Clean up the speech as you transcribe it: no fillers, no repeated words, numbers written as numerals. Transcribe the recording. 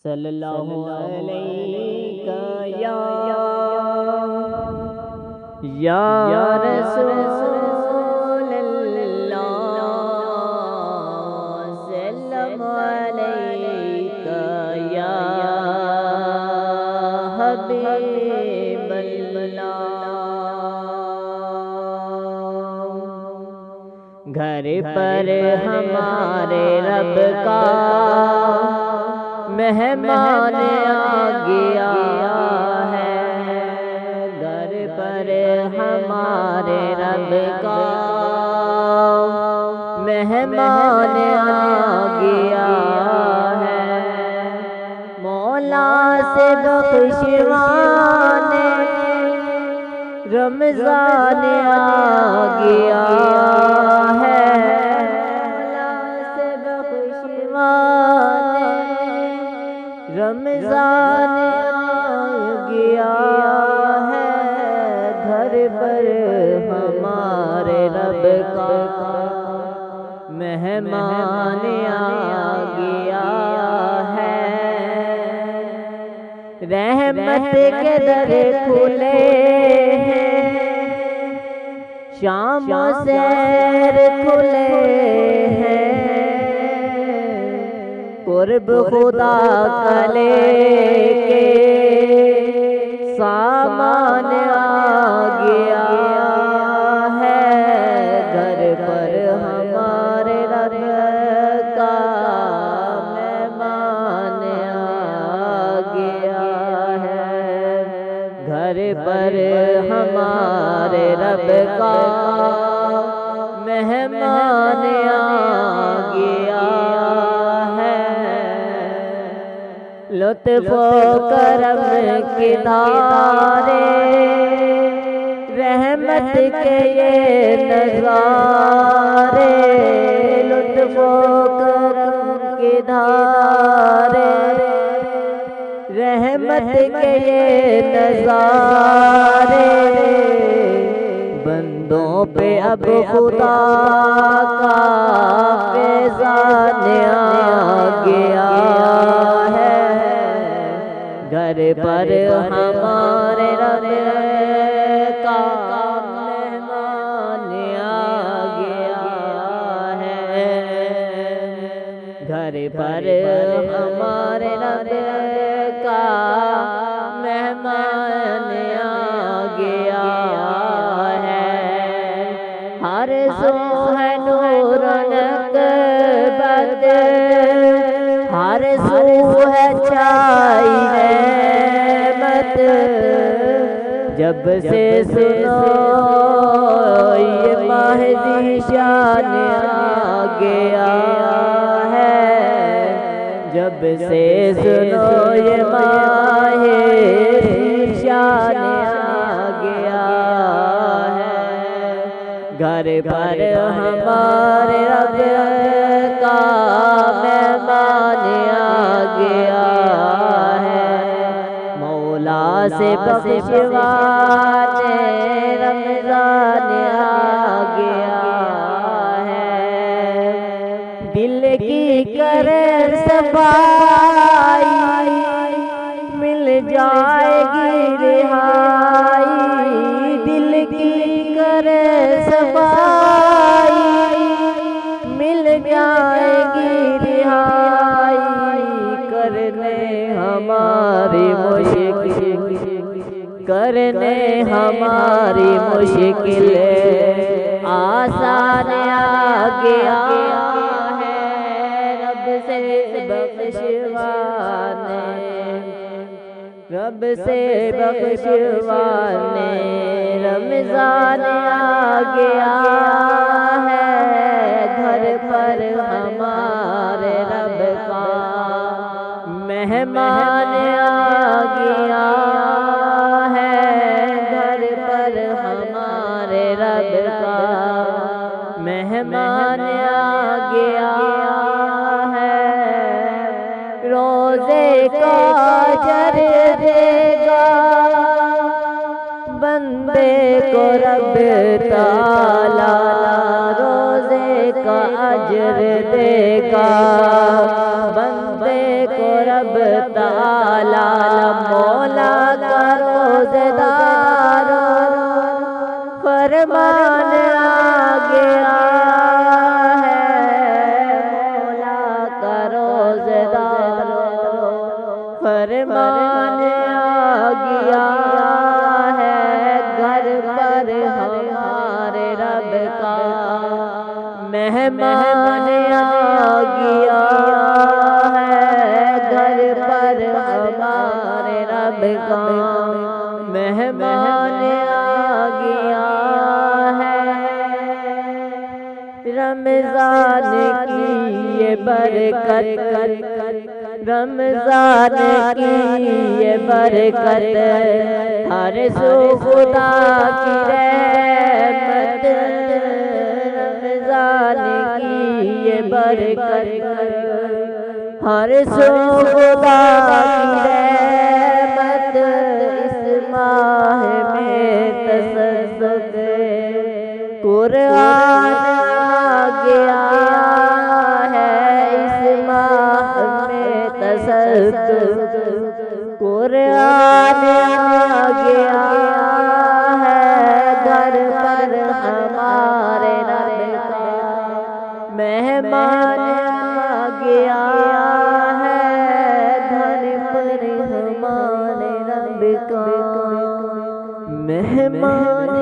صلی اللہ علیہ یا رسول اللہ، سلام علیکہ یا حبیب اللہ۔ گھر پر ہمارے رب کا مہمان آ گیا ہے، گھر پر ہمارے رب کا مہمان آ گیا ہے۔ مولا سے بخشوان رمضان آ گیا ہے، مولا سے بخشوان رمضان آ گیا ہے۔ گھر پر ہمارے رب کا مہمان آ گیا ہے۔ رحمت کے در کھلے ہیں، شام و سحر کھلے ہیں، قرب خدا کا لے کے سامان آ گیا ہے۔ گھر پر ہمارے رب کا مہمان آ گیا ہے، گھر پر ہمارے رب کا مہمان آ گیا ہے۔ لطف و کرم کی دھارے، رحمت کے یہ نظارے، لطف و کرم کی دھارے، رحمت کے یہ نظارے، بندوں پہ اب خدا کا فیضان آ گیا ہے۔ گھر پر ہمارے رب کا مہمان آ گیا ہے، گھر پر ہمارے رب کا مہمان آ گیا ہے۔ ہر سو ہے نور نقبت، ہر سو ہے چھائی نعمت، جب سے سنو یہ مہدی شان آ گیا ہے، جب سے سنو یہ مہدی شان آ گیا ہے۔ گھر پر ہمارے رب کا مہمان آ گیا ہے، مولا سے بخشوان رمضان آ گیا ہے۔ دل کی کرے صفائی، مل جائے گی رہائی، دل کی کرے صفائی، مل جائے گی رہائی، کرنے ہماری مشکل، کرنے ہماری مشکل آسان آ گیا ہے۔ رب سے بخشوان، رب سے بخشوان رمضان آ گیا ہے، گھر پر ہمارے رب کا مہمان آ گیا ہے، گھر پر ہمارے رب کا مہمان آ گیا ہے۔ روزے کا اجر دے گا بندے کو رب تعالی، روزے کا اجر دے گا بندے کو رب رب تعالی مولا کا روزدار فرمان آ گیا ہے مولا کا روزدار فرمان آ گیا ہے گھر پر ہمارے رب کا مہمان آ گیا ہے گھر پر ہمارے رب کا مہمان آ گیا ہے رمضان کی یہ برکت رمضان کی یہ برکت ہر سو خدا کی رحمت رمضان کی یہ برکت ہر سو خدا کی رحمت اس ماہ میں تصدق قرآن آ گیا ہے اس ماہ میں تصدق قرآن آ گیا ہے گھر پر ہمارے رب کا مہمان آ گیا ہے گھر پر ہمارے رب کا مہمان